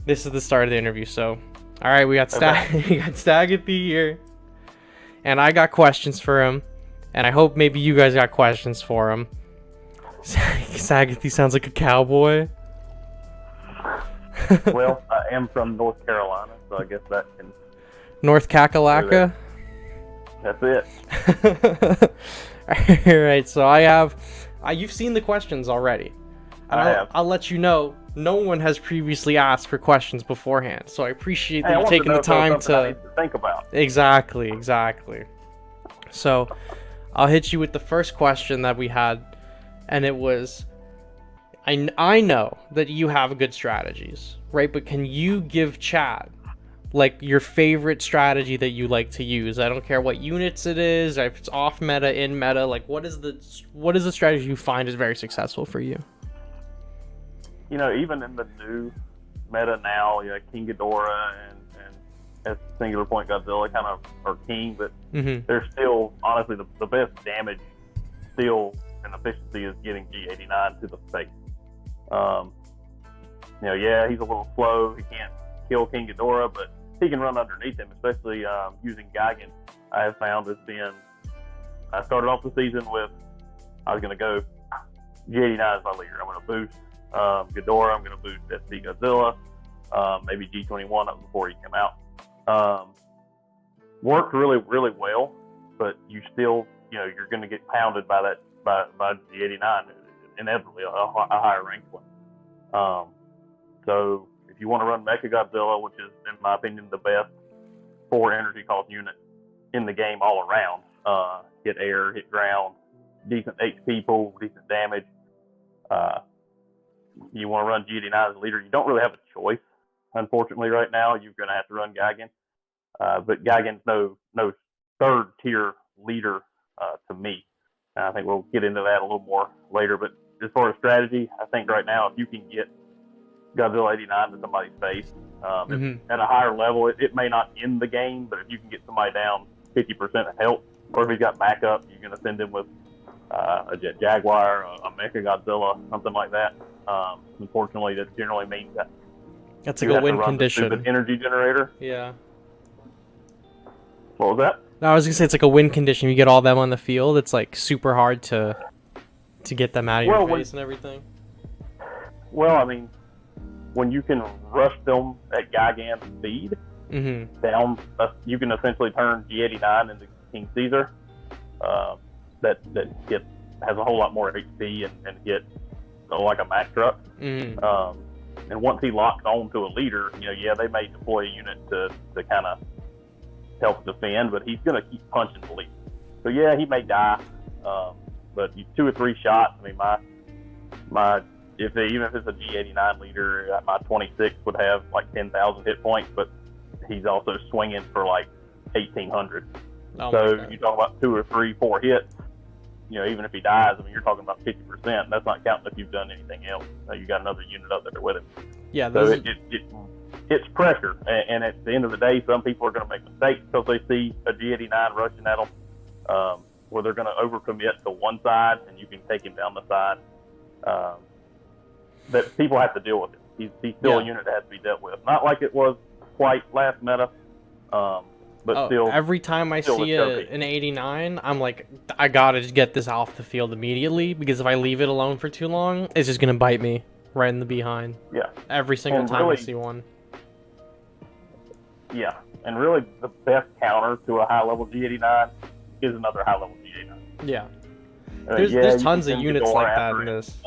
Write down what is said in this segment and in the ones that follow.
This is the start of the interview, so... Alright, we got Staggothi here. And I got questions for him. And I hope maybe you guys got questions for him. Staggothi sounds like a cowboy. Well, I am from North Carolina, so I guess that can... North Kakalaka? That's it. Alright, so I have... you've seen the questions already. And I have. I'll let you know, no one has previously asked for questions beforehand, so I appreciate that you're taking the time to... I need to think about. Exactly. So, I'll hit you with the first question that we had, and it was... I know that you have good strategies, right? But can you give chat like your favorite strategy that you like to use? I don't care what units it is, or if it's off meta, in meta. Like, what is the strategy you find is very successful for you? You know, even in the new meta now, King Ghidorah and as singular point Godzilla kind of are king, but they're still honestly the best damage still and efficiency is getting G89 to the face. He's a little slow. He can't kill King Ghidorah, but he can run underneath him, especially using Gigan. I have found has been. I started off the season with I was going to go G89 as my leader. I'm going to boost Ghidorah. I'm going to boost SD Godzilla. Maybe G21. That was before he came out. Worked really, really well, but you still, you're going to get pounded by that by G89, inevitably a higher ranked one. So if you want to run Megaguirus, which is in my opinion the best 4 energy cost unit in the game all around, hit air, hit ground, decent HP pool, decent damage. You want to run G89 as a leader, you don't really have a choice. Unfortunately, right now you're going to have to run Gigan, but Gigan's no third tier leader to me. And I think we'll get into that a little more later. But as far as strategy, I think right now if you can get Godzilla 89 to somebody's face at a higher level, it may not end the game, but if you can get somebody down 50% of health, or if he's got backup, you're going to send him with a Jet Jaguar, a Megagodzilla, something like that. Unfortunately, that generally means that that's like a win condition. The energy generator. Yeah. What was that? No, I was gonna say it's like a win condition. You get all them on the field. It's like super hard to get them out of your face and everything. Well, I mean, when you can rush them at Gigan speed down, you can essentially turn G89 into King Caesar. That has a whole lot more HP and get like a Mack truck. And once he locks on to a leader, they may deploy a unit to kind of help defend, but he's going to keep punching the leader. So he may die, but 2 or 3 shots. I mean, even if it's a G89 leader, my 26 would have like 10,000 hit points, but he's also swinging for like 1,800. So you talk about 2 or 3, 4 hits. Even if he dies, I mean, you're talking about 50%. That's not counting if you've done anything else. You got another unit up there with him. Yeah. So it's pressure, and at the end of the day, some people are going to make mistakes because they see a G89 rushing at them, where they're going to overcommit to one side, and you can take him down the side. That people have to deal with it. He's still a unit that has to be dealt with. Not like it was quite last meta, but still. Every time I see an 89, I'm like, I gotta just get this off the field immediately, because if I leave it alone for too long, it's just gonna bite me right in the behind. Yeah. Every single time I see one. Yeah, and really the best counter to a high-level G89 is another high-level G89. Yeah. There's tons of units like that in this.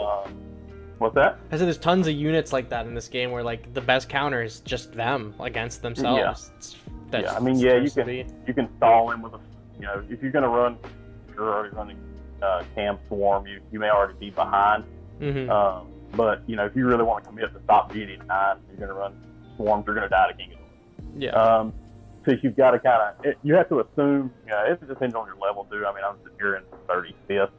What's that? I said there's tons of units like that in this game where like the best counter is just them against themselves. Yeah. I mean, you can stall him with if you're gonna run, you're already running Cam Swarm, you may already be behind. But if you really want to commit to stop G89, you're gonna run Swarms. You're gonna die to King Ghidorah. Yeah. So you've got to you have to assume, it depends on your level too. I mean, I'm sitting here in 35th.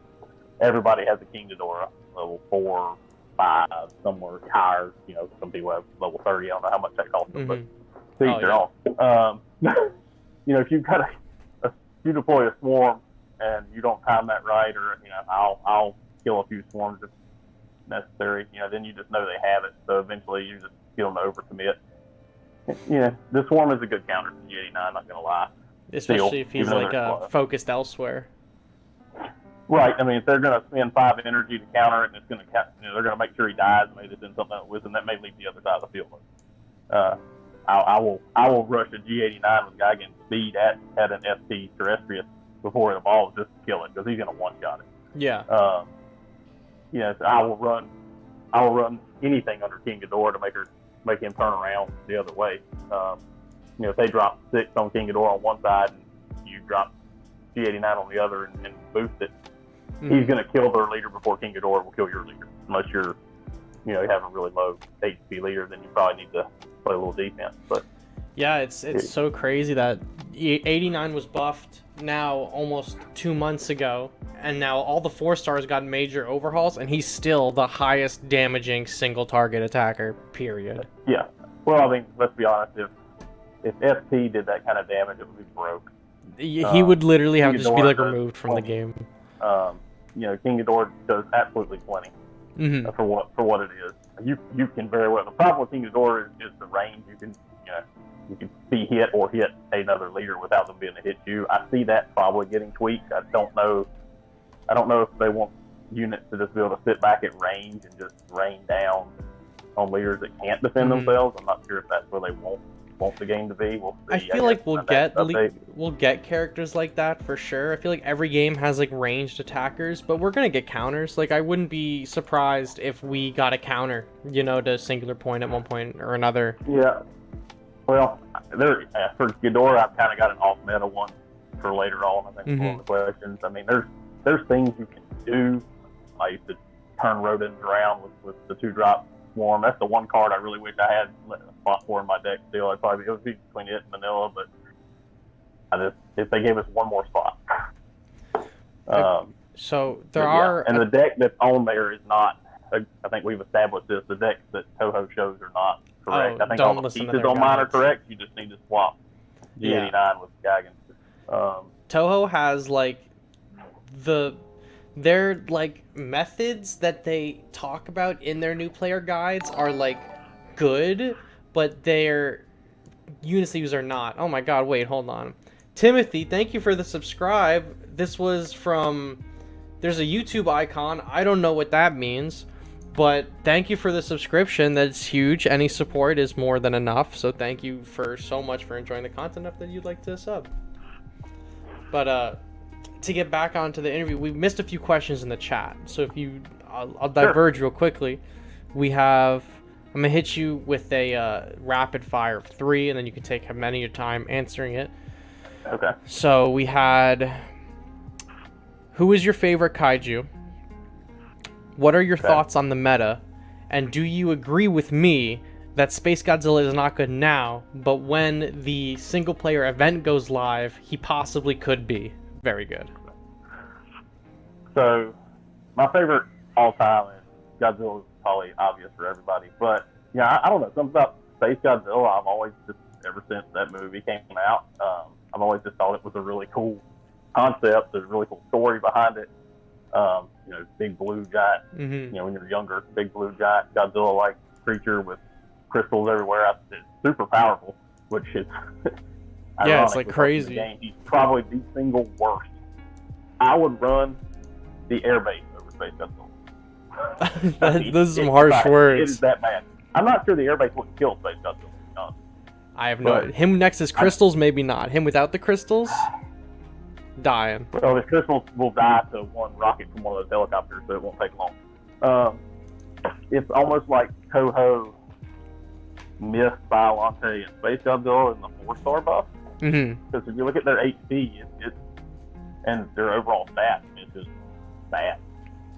Everybody has a King Ghidorah, level 4, 5, somewhere higher. Some people have level 30. I don't know how much that costs them, but they're all. If you deploy a swarm and you don't time that right, or I'll kill a few swarms if necessary. Then you just know they have it. So eventually you just get them to overcommit. The Swarm is a good counter to G89, not going to lie. Especially if he's focused elsewhere. Right. I mean, if they're going to spend 5 energy to counter it, and it's going to, they're going to make sure he dies, and maybe send something with him, that may leave the other side of the field. I will rush a G89 with Gigan's speed at an ST Terrestris before it evolves just to kill it, because he's going to one-shot it. Yeah. So I will run anything under King Ghidorah to make him turn around the other way. If they drop 6 on King Ghidorah on one side and you drop G89 on the other and boost it, he's going to kill their leader before King Ghidorah will kill your leader. Unless you have a really low HP leader, then you probably need to play a little defense. But yeah, it's so crazy that 89 was buffed now almost 2 months ago, and now all the 4-stars got major overhauls, and he's still the highest damaging single target attacker, period. Yeah. Well, I mean, let's be honest, if FT did that kind of damage, it would be broke. He would literally have to just be removed from the plenty. game. King Ghidorah does absolutely plenty for what it is. You can very well. The problem with King Ghidorah is just the range. You can be hit or hit another leader without them being able to hit you. I see that probably getting tweaked. I don't know if they want units to just be able to sit back at range and just rain down on leaders that can't defend themselves. I'm not sure if that's where they want the game to be. We'll see. I feel like we'll get characters like that for sure. I feel like every game has ranged attackers, but we're gonna get counters. I wouldn't be surprised if we got a counter, to singular point at one point or another. Yeah. Well, for Ghidorah, I've kind of got an off-meta one for later on. I think one of the questions. I mean, there's things you can do. I used to turn rodents around with the 2-drop Swarm. That's the one card I really wish I had a spot for in my deck still. It would be between it and Manila, but if they gave us one more spot. So there are... And the deck that's on there is not... I think we've established this. The decks that Tohos shows are not correct. I think all the pieces on mine are correct. You just need to swap G89 with Gigan. Toho has, their methods that they talk about in their new player guides are good, but their units they use are not. Oh my god, wait, hold on. Timothy, thank you for the subscribe. This was from, there's a YouTube icon. I don't know what that means, but thank you for the subscription. That's huge. Any support is more than enough. So thank you so much for enjoying the content enough that you'd like to sub. But to get back onto the interview, we missed a few questions in the chat. So I'll diverge real quickly. I'm gonna hit you with a rapid fire of 3, and then you can take how many of your time answering it. Okay. So we had, who is your favorite kaiju? What are your thoughts on the meta? And do you agree with me that Space Godzilla is not good now, but when the single player event goes live, he possibly could be very good? So, my favorite all time is Godzilla. Is probably obvious for everybody, but I don't know, something about Space Godzilla. I've always just, ever since that movie came out, I've always just thought it was a really cool concept. There's a really cool story behind it. Big blue giant. When you're younger, big blue giant Godzilla-like creature with crystals everywhere. It's super powerful, which is yeah, it's crazy. He's probably the single worst. I would run the airbase over Space Godzilla. Those are some harsh words. It is that bad. I'm not sure the airbase would kill Space Godzilla. I have no idea. Him next is crystals, maybe not. Him without the crystals, dying. Well, the crystals will die to one rocket from one of those helicopters, so it won't take long. It's almost like Toho missed Biolante and Space Godzilla in the 4-star buff. Because if you look at their HP, and their overall stats, it's just bad.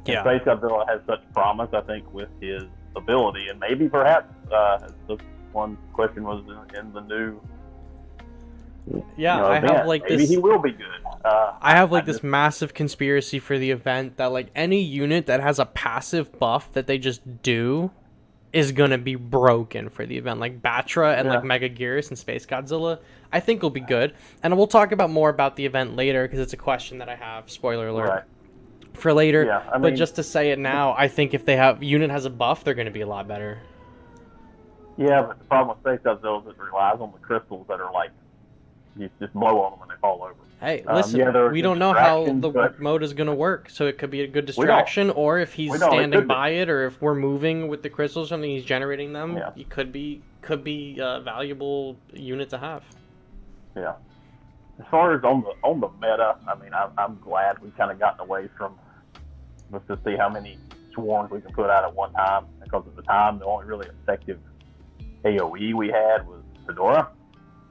Yeah. And Space Godzilla has such promise, I think, with his ability, and maybe perhaps the one question was in the new. I have maybe this. He will be good. I have this massive conspiracy for the event that any unit that has a passive buff that they just do is gonna be broken for the event, like Batra and Megaguirus and Space Godzilla. I think will be good, and we'll talk about more about the event later because it's a question that I have. Spoiler alert for later. But just to say it now, I think if unit has a buff, they're gonna be a lot better. Yeah, but the problem with Space Godzilla is it relies on the crystals that are like, you just blow on them and they fall over. Hey, listen, Yeah, there are we good don't know how distractions, the but mode is going to work, so it could be a good we don't. distraction, or if he's We don't. It standing could be. by it, or if we're moving with the crystals or something, he's generating them. Yeah. It could be a valuable unit to have. Yeah. As far as on the meta, I mean, I'm glad we kind of gotten away from, let's just see how many swarms we can put out at one time, because at the time the only really effective AOE we had was Fedora.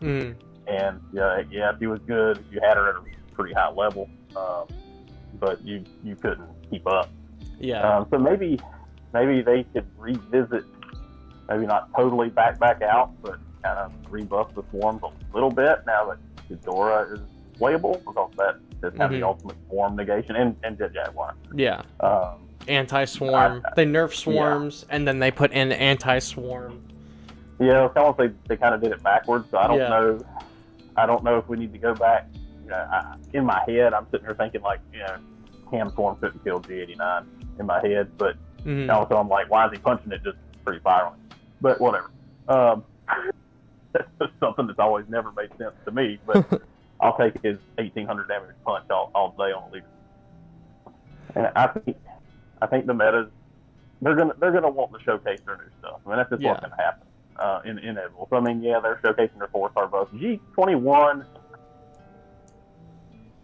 Mm. And yeah, she was good if you had her at a pretty high level, but you couldn't keep up. Yeah. So maybe they could revisit, maybe not totally back out, but kind of rebuff the swarms a little bit now that Ghidorah is playable, because that's kind of the ultimate swarm negation, and Jet Jaguar. Yeah. Anti-swarm. They nerf swarms, and then they put in anti-swarm. Yeah, it's almost like they kind of did it backwards. So I don't know. I don't know if we need to go back. In my head, I'm sitting here thinking like, Ham Swarm couldn't kill G89 in my head, but also I'm like, why is he punching it just pretty violent? But whatever. That's just something that's always never made sense to me. But I'll take his 1,800 damage punch all day on a leader. And I think the metas, they're gonna want to showcase their new stuff. I mean, that's just what's gonna happen. Inevitable. So I mean, yeah, they're showcasing their 4-star buffs. G21,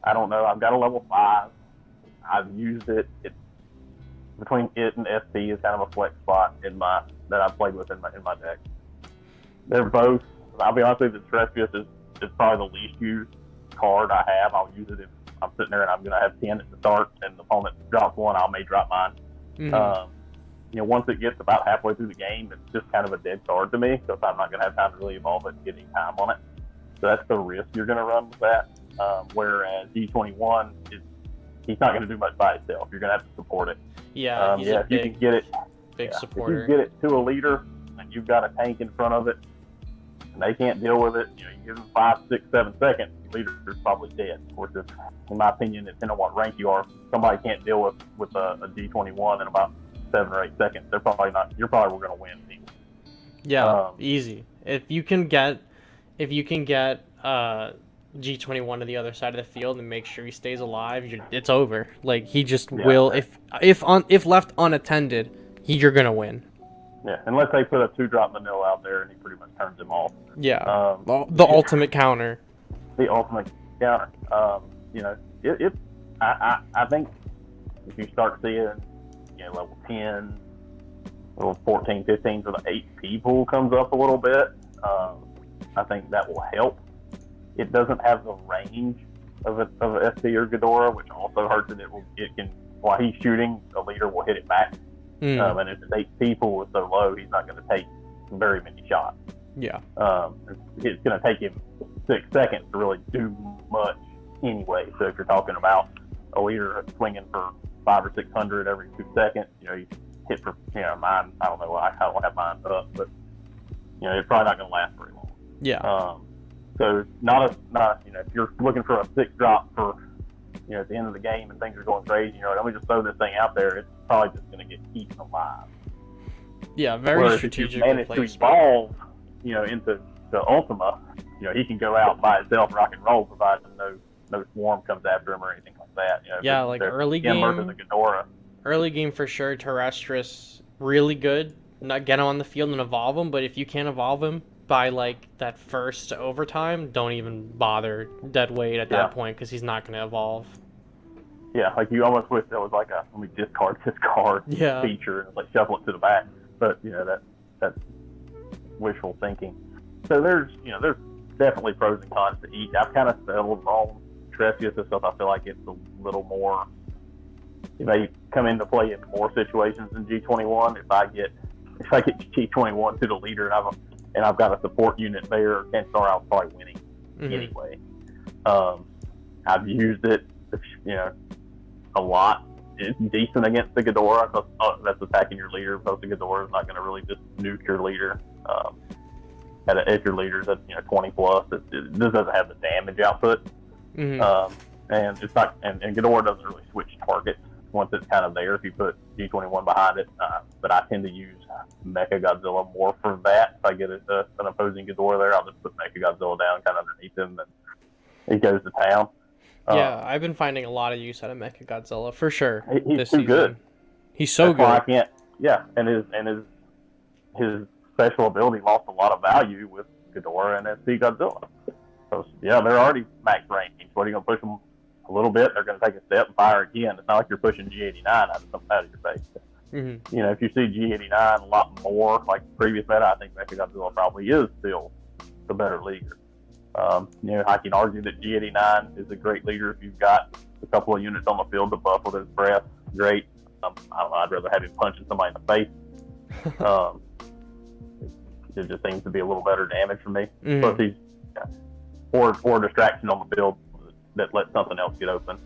I don't know. I've got a level 5. I've used it. It's between it and SP is kind of a flex spot that I've played with in my deck. They're both. I'll be honest with you, the Terrestris is probably the least used card I have. I'll use it if I'm sitting there and I'm gonna have 10 at the start, and the opponent drops one, I may drop mine. Once it gets about halfway through the game, it's just kind of a dead card to me, because I'm not going to have time to really evolve it and get any time on it. So that's the risk you're going to run with that. Whereas G21, he's not going to do much by himself. You're going to have to support it. Yeah, he's a if you can get it, big supporter. If you get it to a leader and you've got a tank in front of it, and they can't deal with it, you give them 5, 6, 7 seconds, the leader's probably dead. Of course, in my opinion, depending on what rank you are, somebody can't deal with a G21 in about 7 or 8 seconds. They're probably not. You're probably going to win. Yeah, easy. If you can get G21 to the other side of the field and make sure he stays alive, it's over. Like, he just will. If left unattended, you're gonna win. Yeah, unless they put a 2-drop Manila out there and he pretty much turns him off. Yeah. The ultimate counter. The ultimate counter. I think if you start seeing, level 10, level 14, 15, so the HP pool comes up a little bit, I think that will help. It doesn't have the range of a SP or Ghidorah, which also hurts it. While he's shooting, the leader will hit it back. And if his HP pool is so low, he's not going to take very many shots. Yeah. It's going to take him 6 seconds to really do much anyway. So if you're talking about a leader swinging for 500 or 600 every 2 seconds, you hit for, mine, I don't know, I don't have mine up, but, it's probably not going to last very long. Yeah. So if you're looking for a 6-drop for, at the end of the game and things are going crazy, let me just throw this thing out there, it's probably just going to get eaten alive. Yeah, very strategic. If you manage to evolve, into the Ultima, he can go out by himself, rock and roll, provided no swarm comes after him or anything like that. Yeah, like early game. Versus a Ghidorah. Early game for sure. Terrestris really good. Not get him on the field and evolve him, but if you can't evolve him by like that first overtime, don't even bother dead weight at that point, because he's not going to evolve. Yeah, like you almost wish there was like a let me discard this card feature and like shuffle it to the back, but that's wishful thinking. So there's definitely pros and cons to each. I've kind of settled on Terrestris and stuff. I feel like it's a little more. It may come into play in more situations than G21. If I get G21 to the leader and I've got a support unit there, chances are I'm probably winning anyway. I've used it, a lot. It's decent against the Ghidorah because that's attacking your leader. Because the Ghidorah is not going to really just nuke your leader. If your leader's at 20 plus, it just doesn't have the damage output. And it's not. And Ghidorah doesn't really switch targets once it's kind of there if you put G21 behind it. But I tend to use Mechagodzilla more for that. If I get an opposing Ghidorah there, I'll just put Mechagodzilla down kind of underneath him, and he goes to town. Yeah, I've been finding a lot of use out of Mechagodzilla for sure. He's this too season. good. He's so That's why I good. can't. Yeah, and his special ability lost a lot of value with Ghidorah and SC Godzilla. So yeah, they're already max range. What are you gonna push them a little bit? They're gonna take a step and fire again. It's not like you're pushing G89 out of your face. Mm-hmm. You know, if you see G89 a lot more like previous meta, I think Mechagodzilla probably is still the better leader. You know, I can argue that G89 is a great leader if you've got a couple of units on the field to buff with his breath. Great. I don't know. I'd rather have him punching somebody in the face. It just seems to be a little better damage for me. Mm-hmm. Plus, he's or distraction on the field that lets something else get open.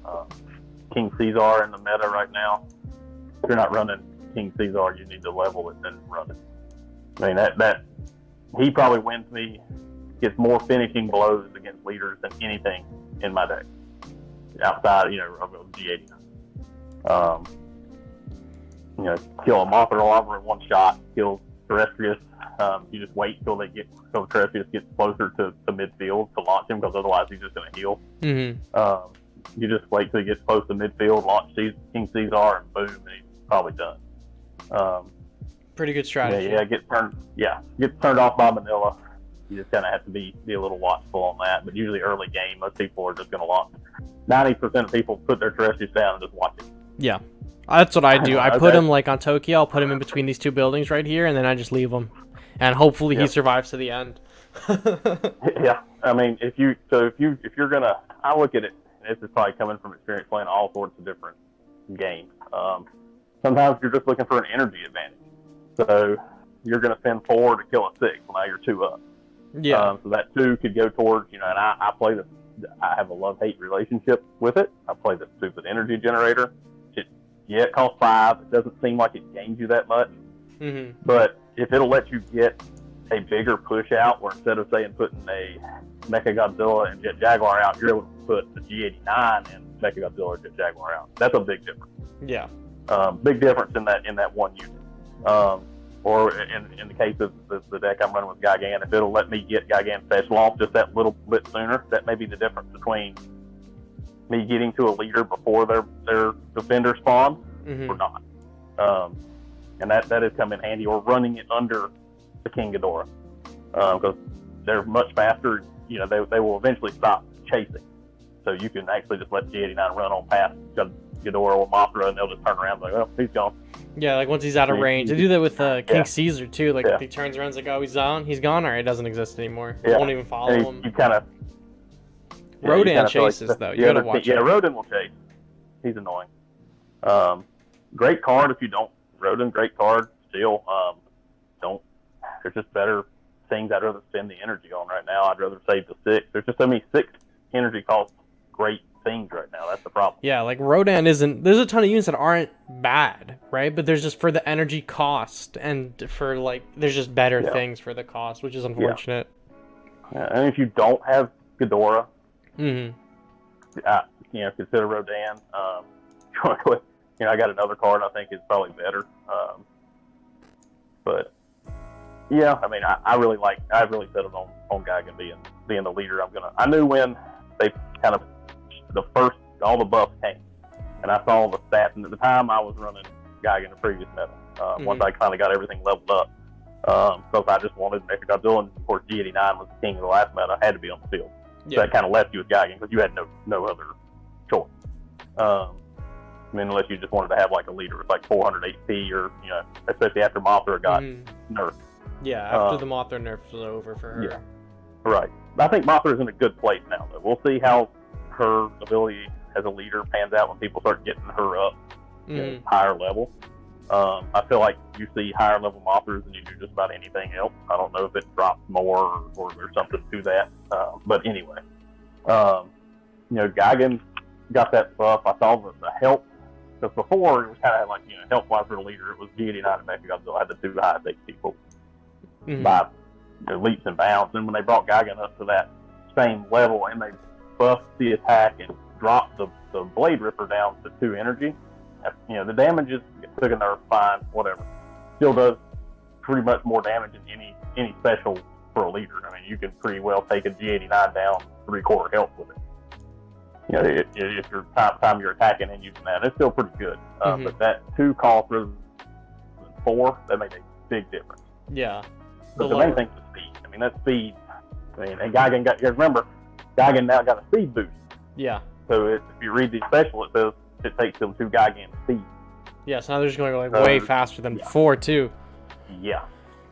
King Caesar in the meta right now. If you're not running King Caesar, you need to level it and run it. I mean that he probably wins me. Gets more finishing blows against leaders than anything in my deck outside, you know, of G89. You know, kill a Mothra Lava in one shot. Kill Terrestris. You just wait till Terrestris gets closer to midfield to launch him, because otherwise he's just going to heal. Mm-hmm. You just wait till he gets close to midfield, launch King Caesar, and boom, and he's probably done. Pretty good strategy. Gets turned off by Manila. You just kind of have to be a little watchful on that. But usually early game, most people are just going to launch. 90% of people put their Terrestris down and just watch it. Yeah. That's what I do. I Okay. put him like on Tokyo. I'll put him in between these two buildings right here, and then I just leave him. And hopefully he survives to the end. Yeah. I mean, if you're gonna, I look at it, and this is probably coming from experience playing all sorts of different games. Sometimes you're just looking for an energy advantage. So you're gonna spend 4 to kill a 6. Well, now you're 2 up. Yeah. So that 2 could go towards, you know, and I play this. I have a love-hate relationship with it. I play this stupid energy generator. It costs 5. It doesn't seem like it gains you that much. Mm-hmm. But if it'll let you get a bigger push out, where instead of saying putting a Mechagodzilla and Jet Jaguar out, you're able to put the G89 and Mechagodzilla and Jet Jaguar out. That's a big difference. Yeah. Big difference in that one unit. Or in the case of the deck I'm running with Gigan, if it'll let me get Gigan special off just that little bit sooner, that may be the difference between me getting to a leader before their defender spawns or not. And that has come in handy, or running it under the King Ghidorah, because they're much faster. You know, they will eventually stop chasing, so you can actually just let G89 run on past Ghidorah or Mothra, and they'll just turn around like, oh, he's gone. Yeah, like once he's out of range. They do that with King Caesar too. Like Yeah. he turns around, like, oh, he's gone. He's gone. All right, doesn't exist anymore. Yeah. Won't even follow him. You kind of Rodan chases though. You gotta watch. Yeah, it. Rodan will chase. He's annoying. Great card if you don't. Rodan, great card. Still, don't. There's just better things I'd rather spend the energy on right now. I'd rather save the 6. There's just so many 6 energy cost great things right now. That's the problem. Yeah, like Rodan isn't. There's a ton of units that aren't bad, right? But there's just for the energy cost and for like, there's just better things for the cost, which is unfortunate. Yeah. And if you don't have Ghidorah, Mm-hmm. you know, consider Rodan. You know, I got another card I think is probably better. But yeah, I mean, I really settled on Gigan being the leader. I knew when they kind of all the buffs came, and I saw the stats, and at the time I was running Gigan the previous meta. Once I finally got everything leveled up, so I just wanted Mechagodzilla, and of course G89 was the king of the last meta. I had to be on the field. So that kind of left you with Gigan because you had no other choice. I mean, unless you just wanted to have like a leader with like 400 HP, or, you know, especially after Mothra got nerfed. Yeah, after the Mothra nerf was over for her. Yeah, right. I think Mothra is in a good place now, though. We'll see how her ability as a leader pans out when people start getting her up to higher level. I feel like you see higher level Mothras than you do just about anything else. I don't know if it drops more or there's something to that. But anyway, you know, Gigan got that buff. I saw the help. Because before, it was kind of like, you know, help-wise for the leader, it was G89 and Mechagodzilla had the 2 highest HP pools by leaps and bounds. And when they brought Gigan up to that same level and they buffed the attack and dropped the Blade Ripper down to 2 energy, the damage is took a nerf, fine, whatever. Still does pretty much more damage than any special for a leader. I mean, you can pretty well take a G89 down 3/4 health with it. If you're time you're attacking and using that, it's still pretty good. But that 2 cost rather than 4, that made a big difference. Yeah. But the main thing is speed. I mean, that speed. I mean, and Gigan remember, Gigan now got a speed boost. Yeah. So if you read the special, it says it takes them 2 Gigan speed. Yeah, so now they're just going like way faster than before too. Yeah,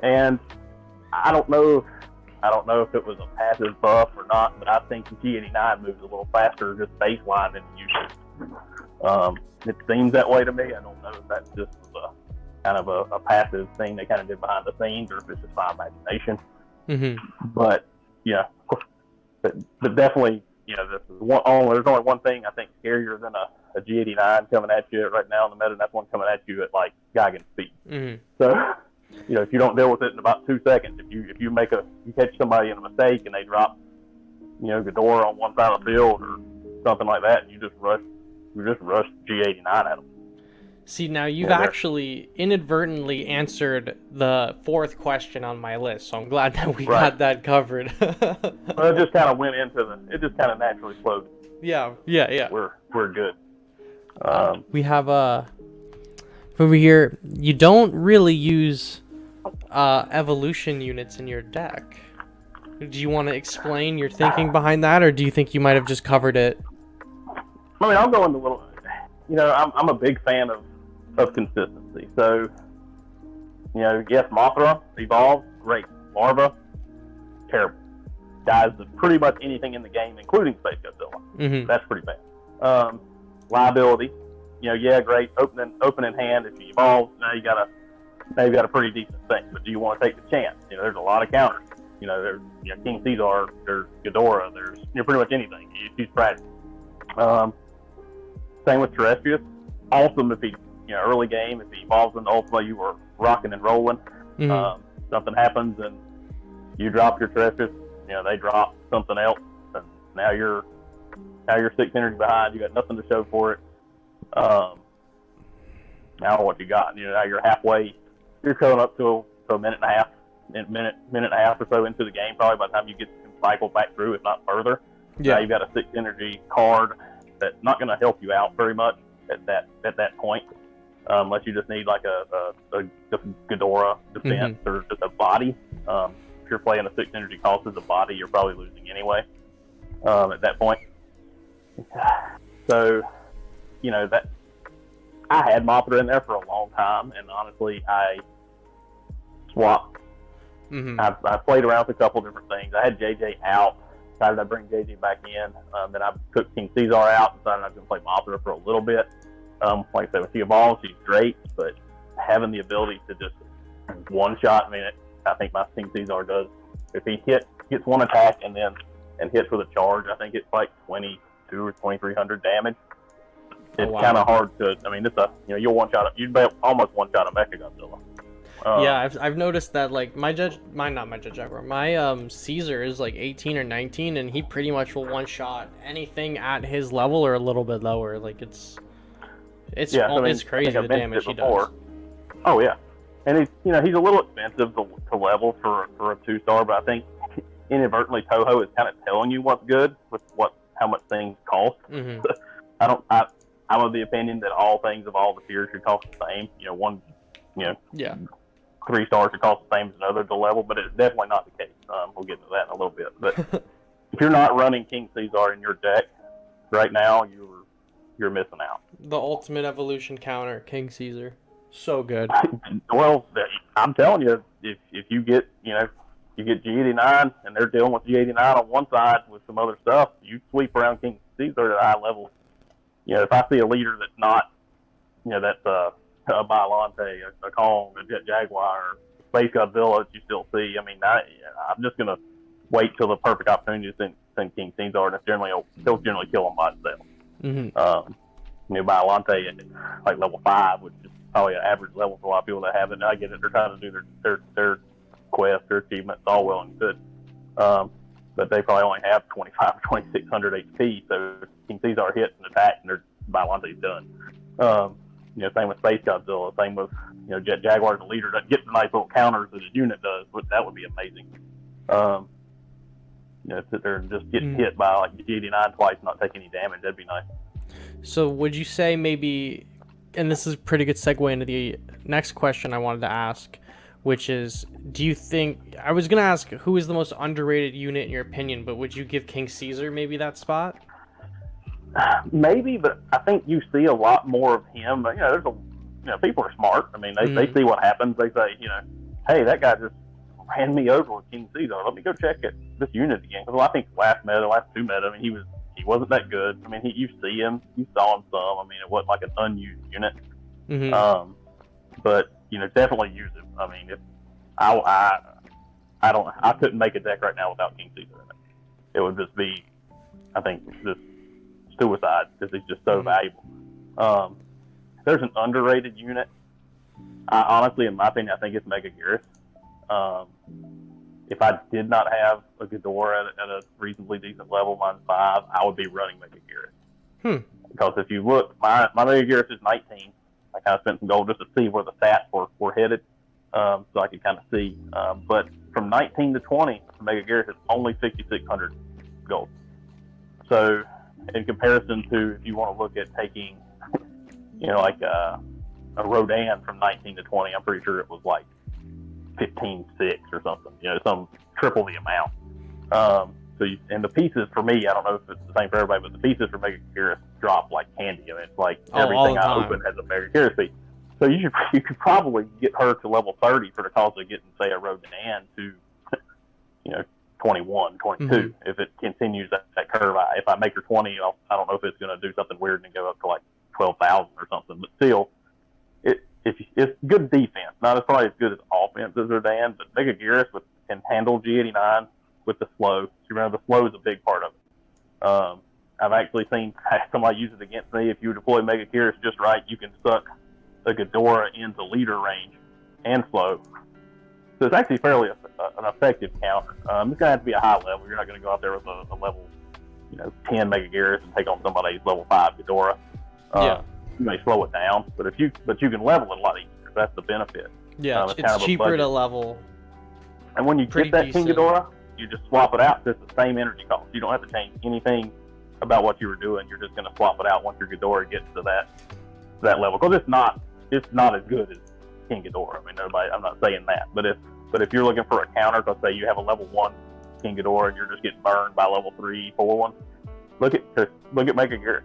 and I don't know if it was a passive buff or not, but I think the G89 moves a little faster just baseline than it used to. It seems that way to me. I don't know if that's just kind of a passive thing they kind of did behind the scenes, or if it's just my imagination. But yeah, but definitely, there's only one thing I think scarier than a G89 coming at you right now in the meta, and that's one coming at you at like Gigan speed. So, if you don't deal with it in about 2 seconds, if you catch somebody in a mistake and they drop, Ghidorah on one side of the field or something like that, and you just rush G89 at them. See, now you've actually inadvertently answered the 4th question on my list, so I'm glad that we got that covered. Well, it just kind of went into it just kind of naturally flowed. Yeah. We're good. We have over here, you don't really use evolution units in your deck. Do you want to explain your thinking behind that, or do you think you might have just covered it? I mean, I'll go into a little. I'm a big fan of consistency. So, yes, Mothra evolved, great. Larva, terrible. Dies to pretty much anything in the game, including Space Godzilla. That's pretty bad. Liability, great. Opening hand. If you evolve, now you got a pretty decent thing. But do you want to take the chance? There's a lot of counters. There's King Caesar, there's Ghidorah, there's pretty much anything. She's fragile. Same with Terrestris. Awesome if he, early game, if he evolves into Ultima, you were rocking and rolling. Something happens and you drop your Terrestris, they drop something else, and now you're 6 energy behind. You got nothing to show for it. Now what you got? Now you're halfway. You're coming up to a minute and a half or so into the game, probably by the time you get to cycle back through, if not further. Yeah. Now you've got a 6 energy card that's not going to help you out very much at that point, unless you just need like a Ghidorah defense or just a body. If you're playing a 6 energy cost as a body, you're probably losing anyway at that point. So, that I had Mothra in there for a long time, and honestly, I swapped. I played around with a couple different things. I had JJ out. Decided I'd bring JJ back in. Then I took King Caesar out. Decided I was going to play Mothra for a little bit. Like I said, when she evolves, she's great, but having the ability to just one-shot, I think my King Caesar does. If he gets one attack and hits with a charge, I think it's like 22 or 2,300 damage. It's kind of hard to. You'll one-shot. You'd almost one-shot a Megaguirus. Yeah, I've noticed that like my Caesar is like 18 or 19, and he pretty much will one shot anything at his level or a little bit lower. Like it's crazy the damage he does. Oh yeah, and he's a little expensive to level for a 2-star, but I think inadvertently Toho is kind of telling you what's good with how much things cost. I'm of the opinion that all things of all the tiers should cost the same. 3 stars should cost the same as another to level, but it's definitely not the case. We'll get into that in a little bit. But if you're not running King Caesar in your deck right now, you're missing out. The ultimate evolution counter, King Caesar, so good. Well, I'm telling you, if you get you get G89 and they're dealing with G89 on one side with some other stuff, you sweep around King Caesar at a high level. If I see a leader that's not, that's a Biollante, a Kong, a Jet Jaguar, Space Godzilla that you still see. I'm just gonna wait till the perfect opportunity to send King Caesar, and he'll generally kill him by himself. Biollante at like level 5, which is probably an average level for a lot of people that have it. I get it; they're trying to do their quest, their achievements, all well and good. But they probably only have 25 or 2,600 HP, so King Caesar hits an attack, and their Biollante's done. same with Space Godzilla, same with, Jet Jaguar as a leader doesn't get the nice little counters that his unit does, but that would be amazing. Sit there and just get hit by like G89 twice and not take any damage, that'd be nice. So would you say maybe, and this is a pretty good segue into the next question I wanted to ask, which is, do you think, I was going to ask who is the most underrated unit in your opinion, but would you give King Caesar maybe that spot? Maybe, but I think you see a lot more of him. There's people are smart. I mean, they see what happens. They say, hey, that guy just ran me over with King Caesar. Let me go check this unit again. Because I think last two meta, I mean, he wasn't that good. I mean, you see him, you saw him some. I mean, it wasn't like an unused unit. But definitely use him. I mean, if I couldn't make a deck right now without King Caesar in it. It would just be, I think, just suicide because he's just so valuable. There's an underrated unit. Honestly, in my opinion, I think it's Megaguirus. If I did not have a Ghidorah at a reasonably decent level, mine's 5, I would be running Megaguirus. Because if you look, my Megaguirus is 19. I kind of spent some gold just to see where the stats were headed, so I could kind of see. But from 19 to 20, Megaguirus is only 6,600 gold. So in comparison to if you want to look at taking, like a Rodan from 19 to 20, I'm pretty sure it was like 15.6 or something. Some triple the amount. And the pieces for me, I don't know if it's the same for everybody, but the pieces for Megaguirus drop like candy. I mean, it's like everything I open has a Megaguirus piece. So you could probably get her to level 30 for the cost of getting, say, a Rodan to, 21, 22. If it continues that curve, if I make her 20, I don't know if it's going to do something weird and go up to like 12,000 or something. But still, it's good defense. Not as probably as good as offense as Rodan, but Megaguirus can handle G89 with the slow. You remember the slow is a big part of it. I've actually seen somebody use it against me. If you deploy Megaguirus just right, you can suck a Ghidorah into leader range and slow. So it's actually fairly an effective counter. It's going to have to be a high level. You're not going to go out there with a level 10 Megaguirus and take on somebody's level 5 Ghidorah. You may slow it down, but you can level it a lot easier. That's the benefit. Yeah, it's cheaper to level. And when you get that King Ghidorah, you just swap it out. It's the same energy cost. You don't have to change anything about what you were doing. You're just going to swap it out once your Ghidorah gets to that level. Because it's not as good as King Ghidorah. I mean, I'm not saying that, but if you're looking for a counter, let's say you have a level 1 King Ghidorah and you're just getting burned by level 3, 4 ones, look at Megaguirus.